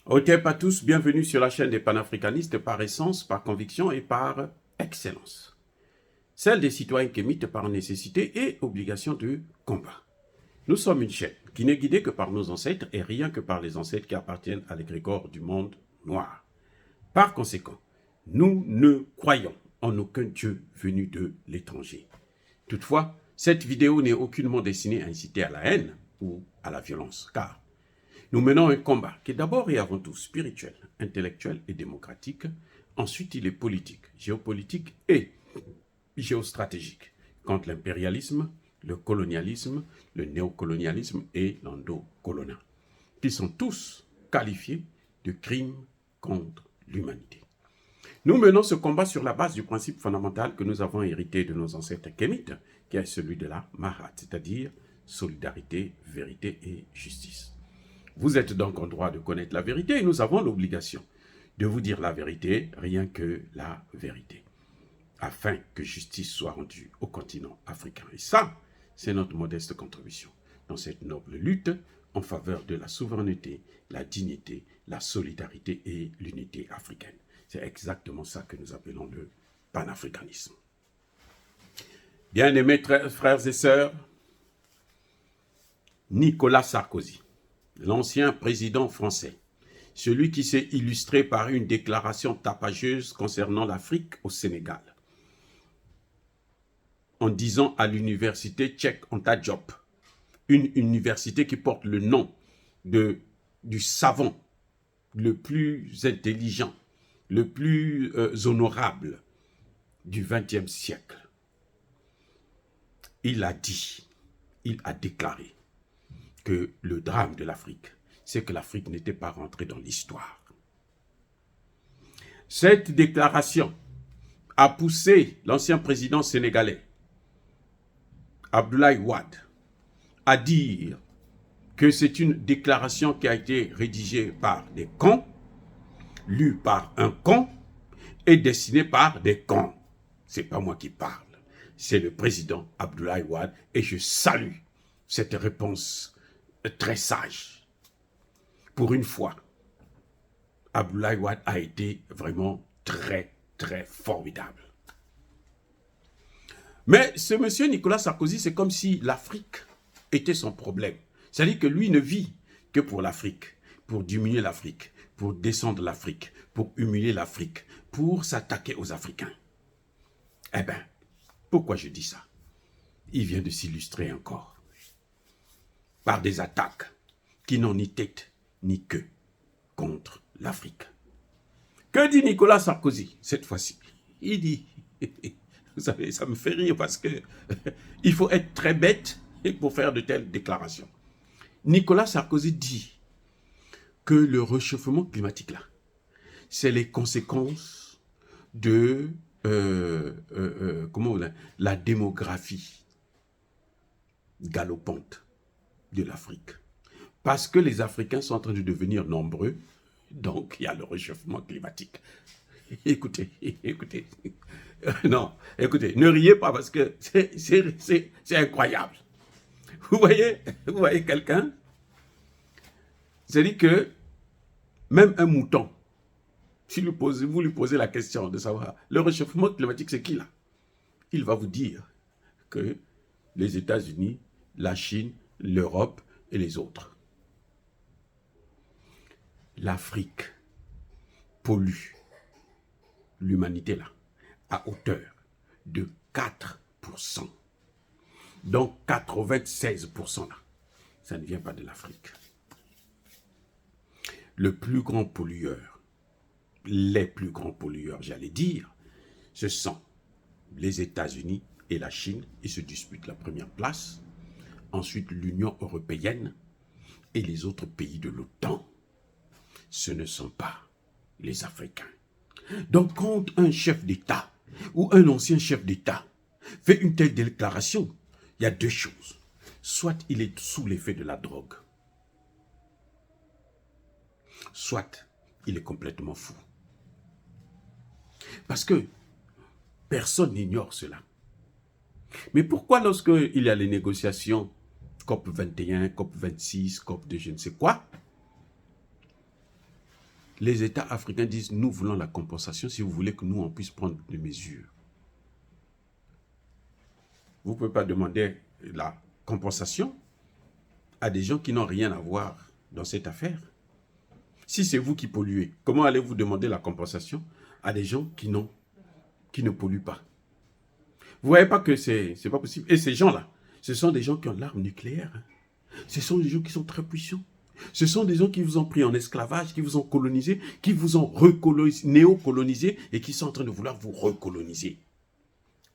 Otep à tous, bienvenue sur la chaîne des panafricanistes par essence, par conviction et par excellence. Celle des citoyens kémites par nécessité et obligation de combat. Nous sommes une chaîne qui n'est guidée que par nos ancêtres et rien que par les ancêtres qui appartiennent à l'égrégore du monde noir. Par conséquent, nous ne croyons en aucun Dieu venu de l'étranger. Toutefois, cette vidéo n'est aucunement destinée à inciter à la haine ou à la violence, car nous menons un combat qui est d'abord et avant tout spirituel, intellectuel et démocratique. Ensuite, il est politique, géopolitique et géostratégique contre l'impérialisme, le colonialisme, le néocolonialisme et l'endocoloniat, qui sont tous qualifiés de crimes contre l'humanité. Nous menons ce combat sur la base du principe fondamental que nous avons hérité de nos ancêtres kémites, qui est celui de la Mahat, c'est-à-dire solidarité, vérité et justice. Vous êtes donc en droit de connaître la vérité et nous avons l'obligation de vous dire la vérité, rien que la vérité, afin que justice soit rendue au continent africain. Et ça, c'est notre modeste contribution dans cette noble lutte en faveur de la souveraineté, la dignité, la solidarité et l'unité africaine. C'est exactement ça que nous appelons le panafricanisme. Bien-aimés frères et sœurs, Nicolas Sarkozy, l'ancien président français, celui qui s'est illustré par une déclaration tapageuse concernant l'Afrique au Sénégal, en disant à l'université tchèque Anta Diop, une université qui porte le nom du savant le plus intelligent, le plus honorable du XXe siècle. Il a dit, il a déclaré que le drame de l'Afrique, c'est que l'Afrique n'était pas rentrée dans l'histoire. Cette déclaration a poussé l'ancien président sénégalais, Abdoulaye Wade, à dire que c'est une déclaration qui a été rédigée par des cons, lue par un con et dessinée par des cons. C'est pas moi qui parle, c'est le président Abdoulaye Wade et je salue cette réponse très sage. Pour une fois, Abdoulaye Wade a été vraiment très, très formidable. Mais ce monsieur Nicolas Sarkozy, c'est comme si l'Afrique était son problème. C'est-à-dire que lui ne vit que pour l'Afrique, pour diminuer l'Afrique, pour descendre l'Afrique, pour humilier l'Afrique, pour s'attaquer aux Africains. Eh bien, pourquoi je dis ça? Il vient de s'illustrer encore par des attaques qui n'ont ni tête ni queue contre l'Afrique. Que dit Nicolas Sarkozy cette fois-ci? Il dit, vous savez, ça me fait rire parce que il faut être très bête pour faire de telles déclarations. Nicolas Sarkozy dit que le réchauffement climatique là, c'est les conséquences de la démographie galopante de l'Afrique. Parce que les Africains sont en train de devenir nombreux, donc il y a le réchauffement climatique. Écoutez, non, écoutez, ne riez pas parce que c'est incroyable. Vous voyez quelqu'un? C'est-à-dire que même un mouton, si vous lui posez la question de savoir, le réchauffement climatique, c'est qui là? Il va vous dire que les États-Unis, la Chine, l'Europe et les autres. L'Afrique pollue l'humanité là à hauteur de 4%. Donc 96% là, ça ne vient pas de l'Afrique. Le plus grand pollueur, les plus grands pollueurs, j'allais dire, ce sont les États-Unis et la Chine. Ils se disputent la première place. Ensuite, l'Union européenne et les autres pays de l'OTAN. Ce ne sont pas les Africains. Donc, quand un chef d'État ou un ancien chef d'État fait une telle déclaration, il y a deux choses. Soit il est sous l'effet de la drogue, soit il est complètement fou. Parce que personne n'ignore cela. Mais pourquoi lorsqu'il y a les négociations COP 21, COP 26, COP de je ne sais quoi, les États africains disent, nous voulons la compensation si vous voulez que nous, on puisse prendre des mesures. Vous ne pouvez pas demander la compensation à des gens qui n'ont rien à voir dans cette affaire. Si c'est vous qui polluez, comment allez-vous demander la compensation à des gens qui ne polluent pas? Vous ne voyez pas que c'est pas possible. Et ces gens-là, ce sont des gens qui ont l'arme nucléaire. Hein. Ce sont des gens qui sont très puissants. Ce sont des gens qui vous ont pris en esclavage, qui vous ont colonisé, qui vous ont néocolonisé et qui sont en train de vouloir vous recoloniser.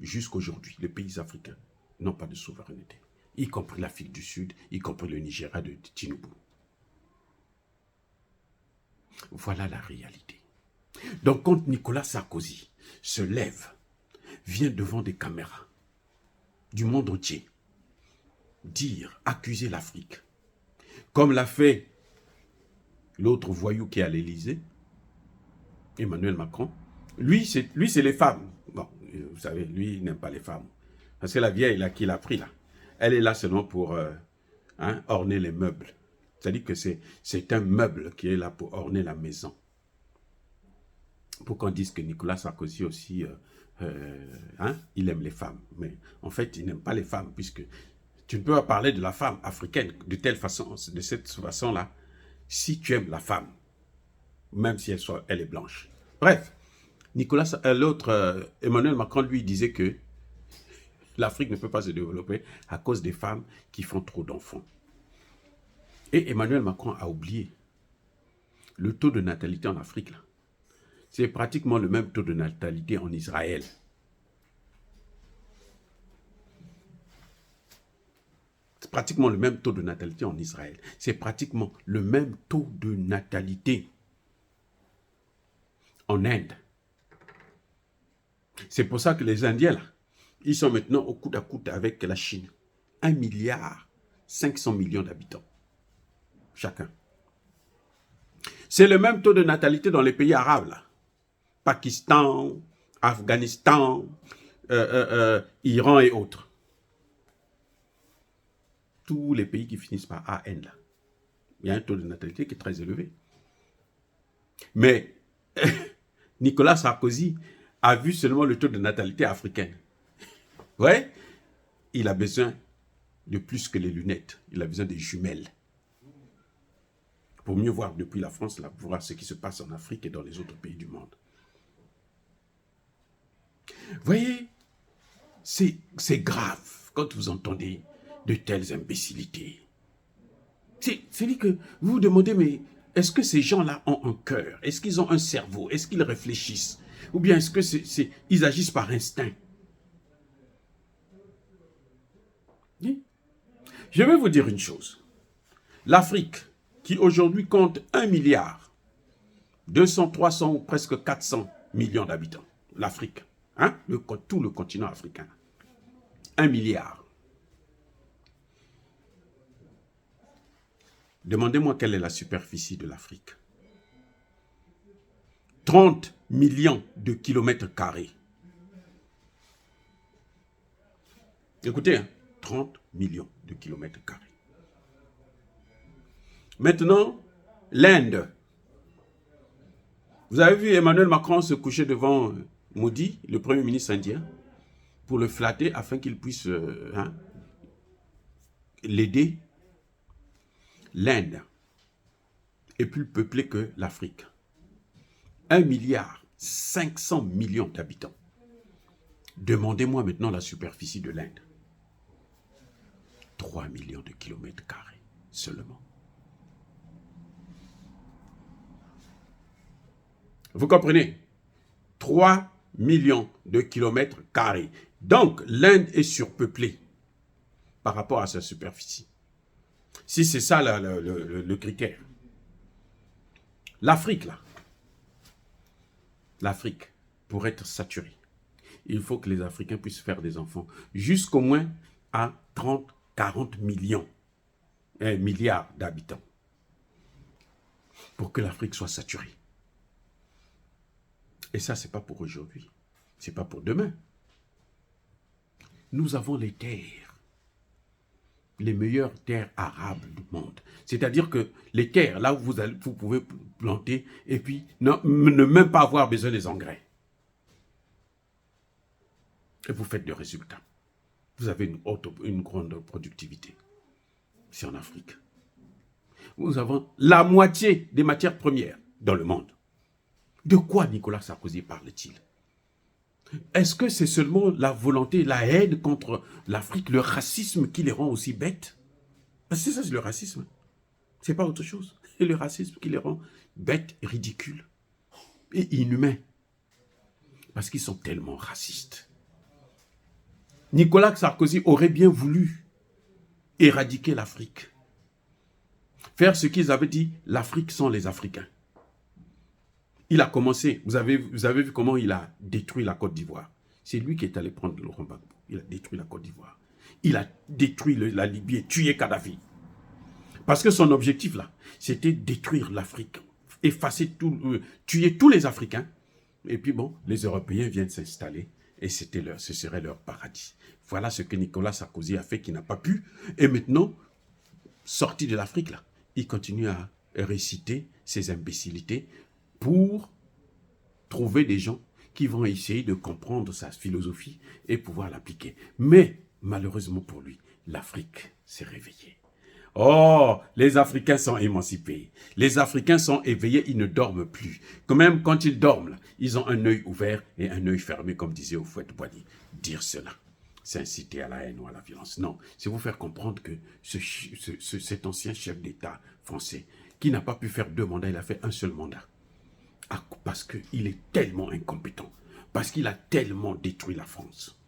Jusqu'aujourd'hui, les pays africains n'ont pas de souveraineté, y compris l'Afrique du Sud, y compris le Nigeria de Tinubu. Voilà la réalité. Donc, quand Nicolas Sarkozy se lève, vient devant des caméras du monde entier, dire, accuser l'Afrique, comme l'a fait l'autre voyou qui est à l'Élysée, Emmanuel Macron, lui, c'est les femmes. Bon, vous savez, lui, il n'aime pas les femmes. Parce que la vieille, là, qu'il a pris, là, elle est là seulement pour orner les meubles. C'est-à-dire que c'est un meuble qui est là pour orner la maison. Pour qu'on dise que Nicolas Sarkozy aussi, il aime les femmes. Mais en fait, il n'aime pas les femmes, puisque tu ne peux pas parler de la femme africaine de cette façon-là, si tu aimes la femme, même si elle est blanche. Bref, Emmanuel Macron, lui, disait que l'Afrique ne peut pas se développer à cause des femmes qui font trop d'enfants. Et Emmanuel Macron a oublié le taux de natalité en Afrique, là. C'est pratiquement le même taux de natalité en Israël. C'est pratiquement le même taux de natalité en Israël. C'est pratiquement le même taux de natalité en Inde. C'est pour ça que les Indiens, là, ils sont maintenant au coude à coude avec la Chine. 1,5 milliard d'habitants. Chacun. C'est le même taux de natalité dans les pays arabes, là. Pakistan, Afghanistan, Iran et autres. Tous les pays qui finissent par AN, là. Il y a un taux de natalité qui est très élevé. Mais Nicolas Sarkozy a vu seulement le taux de natalité africaine. Ouais, il a besoin de plus que les lunettes. Il a besoin des jumelles. Pour mieux voir depuis la France, là, pour voir ce qui se passe en Afrique et dans les autres pays du monde. Vous voyez, c'est grave quand vous entendez de telles imbécilités. C'est-à-dire que vous vous demandez, mais est-ce que ces gens-là ont un cœur? Est-ce qu'ils ont un cerveau? Est-ce qu'ils réfléchissent? Ou bien est-ce qu'ils agissent par instinct? Oui. Je vais vous dire une chose. L'Afrique, qui aujourd'hui compte 1 milliard, 200, 300 ou presque 400 millions d'habitants, l'Afrique, hein, tout le continent africain, 1 milliard. Demandez-moi quelle est la superficie de l'Afrique. 30 millions de kilomètres carrés. Écoutez, hein, 30 millions de kilomètres carrés. Maintenant, l'Inde. Vous avez vu Emmanuel Macron se coucher devant Modi, le premier ministre indien, pour le flatter afin qu'il puisse l'aider. L'Inde est plus peuplée que l'Afrique. 1,5 milliard d'habitants. Demandez-moi maintenant la superficie de l'Inde. 3 millions de kilomètres carrés seulement. Vous comprenez? 3 millions de kilomètres carrés. Donc, l'Inde est surpeuplée par rapport à sa superficie. Si c'est ça le critère. L'Afrique, là. L'Afrique, pour être saturée, il faut que les Africains puissent faire des enfants jusqu'au moins à 30, 40 milliards d'habitants. Pour que l'Afrique soit saturée. Et ça, ce n'est pas pour aujourd'hui. Ce n'est pas pour demain. Nous avons les terres. Les meilleures terres arables du monde. C'est-à-dire que les terres, là où vous pouvez planter et puis ne même pas avoir besoin des engrais. Et vous faites le résultat. Vous avez une grande productivité. C'est en Afrique. Nous avons la moitié des matières premières dans le monde. De quoi Nicolas Sarkozy parle-t-il? Est-ce que c'est seulement la volonté, la haine contre l'Afrique, le racisme qui les rend aussi bêtes? Parce que c'est le racisme. C'est pas autre chose. C'est le racisme qui les rend bêtes, ridicules et inhumains. Parce qu'ils sont tellement racistes. Nicolas Sarkozy aurait bien voulu éradiquer l'Afrique. Faire ce qu'ils avaient dit, l'Afrique sans les Africains. Il a commencé, vous avez vu comment il a détruit la Côte d'Ivoire. C'est lui qui est allé prendre Laurent Gbagbo. Il a détruit la Côte d'Ivoire. Il a détruit la Libye et tué Kadhafi. Parce que son objectif là, c'était détruire l'Afrique, effacer tuer tous les Africains. Et puis bon, les Européens viennent s'installer et ce serait leur paradis. Voilà ce que Nicolas Sarkozy a fait, qui n'a pas pu. Et maintenant, sorti de l'Afrique là, il continue à réciter ses imbécilités pour trouver des gens qui vont essayer de comprendre sa philosophie et pouvoir l'appliquer. Mais, malheureusement pour lui, l'Afrique s'est réveillée. Oh, les Africains sont émancipés. Les Africains sont éveillés, ils ne dorment plus. Même quand ils dorment, là, ils ont un œil ouvert et un œil fermé, comme disait Houphouët-Boigny. Dire cela, c'est inciter à la haine ou à la violence. Non, c'est vous faire comprendre que cet ancien chef d'État français, qui n'a pas pu faire 2 mandats, il a fait un seul mandat. Parce qu'il est tellement incompétent, parce qu'il a tellement détruit la France.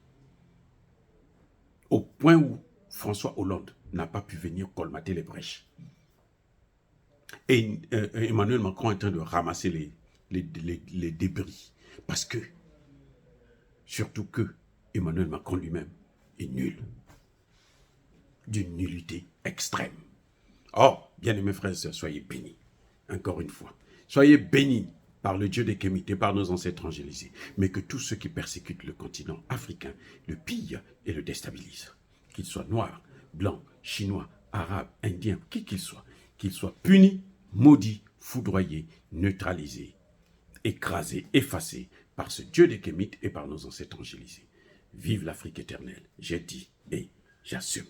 Au point où François Hollande n'a pas pu venir colmater les brèches. Et Emmanuel Macron est en train de ramasser les débris. Parce que, surtout que Emmanuel Macron lui-même est nul. D'une nullité extrême. Oh, bien-aimés frères et sœurs, soyez bénis. Encore une fois. Soyez bénis par le Dieu des Kémites et par nos ancêtres angélisés. Mais que tous ceux qui persécutent le continent africain le pillent et le déstabilisent. Qu'ils soient noirs, blancs, chinois, arabes, indiens, qui qu'ils soient punis, maudits, foudroyés, neutralisés, écrasés, effacés par ce Dieu des Kémites et par nos ancêtres angélisés. Vive l'Afrique éternelle, j'ai dit et j'assume.